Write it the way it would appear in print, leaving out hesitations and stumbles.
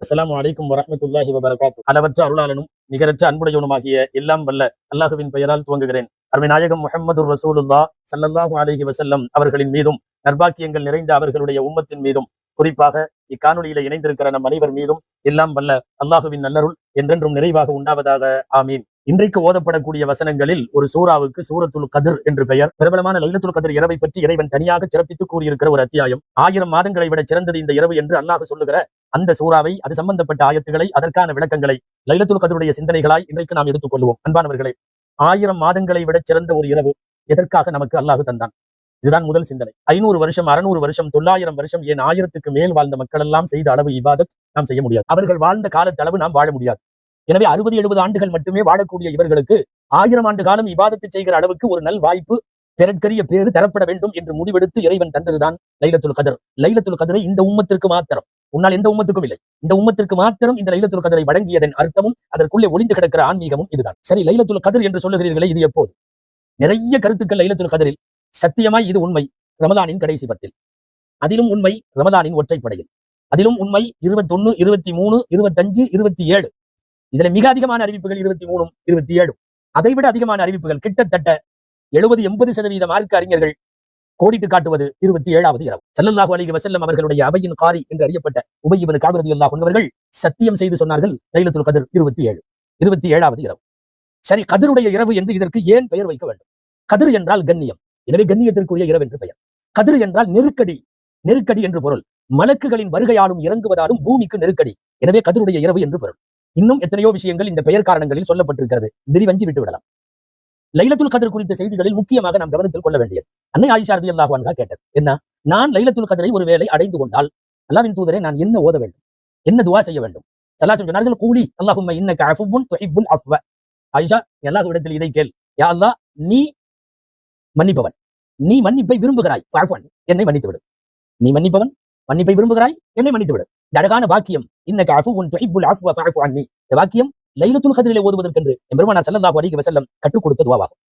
அஸ்ஸலாமு அலைக்கும் வரஹ்மத்துல்லாஹி வபரகாத்து. அளவற்ற அருளாளனும் நிகரற்ற அன்புடையவனுமாகிய எல்லாம் வல்ல அல்லாஹுவின் பெயரால் துவங்குகிறேன். அருமை நாயகம் முஹம்மதுர் ரசூலுல்லாஹ் ஸல்லல்லாஹு அலைஹி வஸல்லம் அவர்களின் மீதும் நற்பாக்கியங்கள் நிறைந்த அவர்களுடைய உம்மத்தின் மீதும் குறிப்பாக இக்காணொலியில இணைந்திருக்கிற நம் அனைவர் மீதும் எல்லாம் வல்ல அல்லாஹுவின் நல்லருள் என்றென்றும் நிறைவாக உண்டாவதாக. ஆமீன். இன்றைக்கு ஓதப்படக்கூடிய வசனங்களில் ஒரு சூராவுக்கு சூரத்துல் கத்ர் என்று பெயர். பிரபலமான லைலத்துல் கத்ர் இரவை பற்றி இறைவன் தனியாக சிறப்பித்து கூறியிருக்கிற ஒரு அத்தியாயம். 1000 மாதங்களை விட சிறந்தது இந்த இரவு என்று அல்லாஹ் சொல்லுகிற அந்த சூறாவை, அது சம்பந்தப்பட்ட ஆயத்துகளை, அதற்கான விளக்கங்களை லைலத்துல் கத்ருடைய சிந்தனைகளாய் இன்றைக்கு நாம் எடுத்துக் கொள்வோம். அன்பானவர்களே, 1000 மாதங்களை விட சிறந்த ஒரு இரவு எதற்காக நமக்கு அல்லாஹ் தந்தான்? இதுதான் முதல் சிந்தனை. 500 வருஷம், 600 வருஷம், 900 வருஷம், ஏன் 1000க்கு மேல் வாழ்ந்த மக்கள் எல்லாம் செய்த அளவு இபாதத் நாம் செய்ய முடியாது. அவர்கள் வாழ்ந்த காலத்தளவு நாம் வாழ முடியாது. எனவே 60-70 ஆண்டுகள் மட்டுமே வாழக்கூடிய இவர்களுக்கு 1000 ஆண்டு காலம் இபாதத்து செய்கிற அளவுக்கு ஒரு நல் வாய்ப்பு, பெருட்கரிய பேரு தரப்பட வேண்டும் என்று முடிவெடுத்து இறைவன் தந்ததுதான் லைலத்துல் கத்ர். லைலத்துல் கத்ரை இந்த உம்மத்திற்கு மாத்திரம், உன்னால் எந்த உம்மத்துக்கும் இல்லை, இந்த உம்மத்திற்கு மாத்திரம் இந்த லைலத்துல் கத்ரை வழங்கியதன் அர்த்தமும் அதற்குள்ளே ஒளிந்து கிடக்கிற ஆன்மீகமும் இதுதான். சரி, லைலத்துல் கத்ர் என்று சொல்லுகிறீர்களே, இது எப்போது? நிறைய கருத்துக்கள் லைலத்துல் கத்ரில். சத்தியமாய் இது உண்மை ரமலானின் கடைசி பத்தில், அதிலும் உண்மை ரமலானின் ஒற்றைப்படையில், அதிலும் உண்மை 21, 23, 25, 27. இதுல மிக அதிகமான அறிவிப்புகள் 23, 27. அதைவிட அதிகமான அறிவிப்புகள் கிட்டத்தட்ட 70-80% மார்க்க அறிஞர்கள் கோடிட்டு காட்டுவது 27வது இரவு. ஸல்லல்லாஹு அலைஹி வஸல்லம் அவர்களுடைய அவையின் காரி என்று அறியப்பட்ட உபய் இப்னு கஅப் ரலியல்லாஹு அன்ஹு அவர்கள் சத்தியம் செய்து சொன்னார்கள், லைலத்துல் கத்ர் 27வது இரவு. சரி, கத்ருடைய இரவு என்று இதற்கு ஏன் பெயர் வைக்க வேண்டும்? கத்ர் என்றால் கண்ணியம், எனவே கண்ணியத்திற்குரிய இரவு என்று பெயர். கத்ர் என்றால் நெருக்கடி, நெருக்கடி என்று பொருள். மலக்குகளின் வருகையாலும் இறங்குவதாலும் பூமிக்கு நெருக்கடி, எனவே கத்ருடைய இரவு என்று பொருள். இன்னும் எத்தனையோ விஷயங்கள் இந்த பெயர் காரணங்களில் சொல்லப்பட்டிருக்கிறது, விரிவஞ்சி விட்டு விடலாம். லைலத்துல் கத்ர் குறித்த செய்திகளில் முக்கியமாக நாம் கவனத்தில் கொள்ள வேண்டியது, அன்னை ஆயிஷா ரலியல்லாஹு அன்ஹா கேட்டது என்ன? நான் லைலத்துல் கத்ரை ஒருவேளை அடைந்து கொண்டால் அல்லாஹ்வின் தூதரே நான் என்ன ஓத வேண்டும், என்ன துஆ செய்ய வேண்டும்? ஸல்லல்லாஹு அலைஹி சொன்னார்கள், கூலி அல்லாஹும்ம இன்னக அஃபுவுன் துஹிப்புல் அஃவ. ஆயிஷா, அல்லாஹ்விடத்தில் இதை கேள், யா அல்லாஹ், நீ மன்னிப்பவன், நீ மன்னிப்பை விரும்புகிறாய், என்னை மன்னித்து விடு. நீ மன்னிப்பவன், மன்னிப்பை விரும்புகிறாய், என்னை மன்னித்து விடு. அழகான வாக்கியம், இன்னக அஃபுவுன் துஹிப்புல் அஃவ ஃபஅஃபு அன்னி. இந்த வாக்கியம் லைலத்துல் கத்ரிலே ஓதுவதற்கென்று பெருமானார் ஸல்லல்லாஹு அலைஹி வஸல்லம் கற்றுக் கொடுத்த துஆவாகும்.